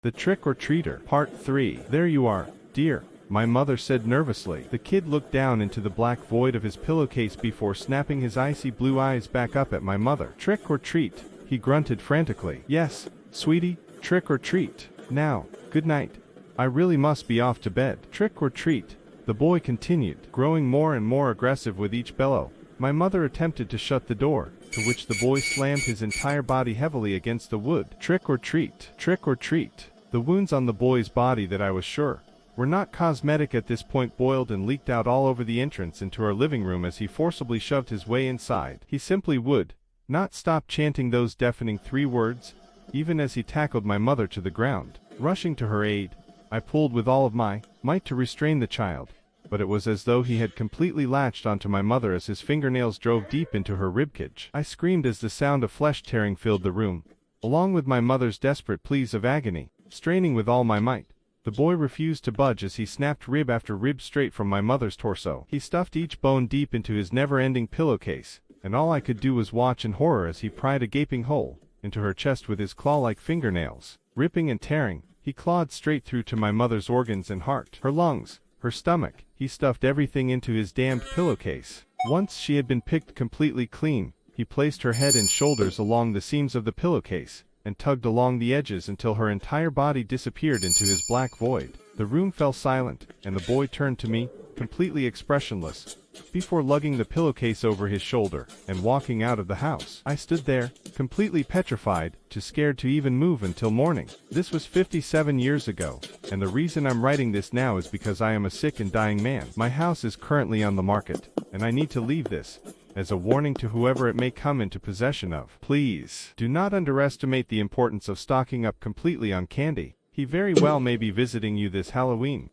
The Trick-or-Treater, Part 3. There you are, dear, my mother said nervously. The kid looked down into the black void of his pillowcase before snapping his icy blue eyes back up at my mother. Trick or treat, he grunted frantically. Yes, sweetie, trick or treat. Now, good night. I really must be off to bed. Trick or treat, the boy continued, growing more and more aggressive with each bellow. My mother attempted to shut the door, to which the boy slammed his entire body heavily against the wood. Trick or treat, trick or treat. The wounds on the boy's body that I was sure were not cosmetic at this point boiled and leaked out all over the entrance into our living room as he forcibly shoved his way inside. He simply would not stop chanting those deafening 3 words, even as he tackled my mother to the ground. Rushing to her aid, I pulled with all of my might to restrain the child, but it was as though he had completely latched onto my mother as his fingernails drove deep into her ribcage. I screamed as the sound of flesh tearing filled the room, along with my mother's desperate pleas of agony. Straining with all my might, the boy refused to budge as he snapped rib after rib straight from my mother's torso. He stuffed each bone deep into his never-ending pillowcase, and all I could do was watch in horror as he pried a gaping hole into her chest with his claw-like fingernails. Ripping and tearing, he clawed straight through to my mother's organs and heart, her lungs, her stomach. He stuffed everything into his damned pillowcase. Once she had been picked completely clean, he placed her head and shoulders along the seams of the pillowcase, and tugged along the edges until her entire body disappeared into his black void. The room fell silent, and the boy turned to me, completely expressionless, before lugging the pillowcase over his shoulder and walking out of the house. I stood there, completely petrified, too scared to even move until morning. This was 57 years ago, and the reason I'm writing this now is because I am a sick and dying man. My house is currently on the market, and I need to leave this as a warning to whoever it may come into possession of. Please, do not underestimate the importance of stocking up completely on candy. He very well may be visiting you this Halloween.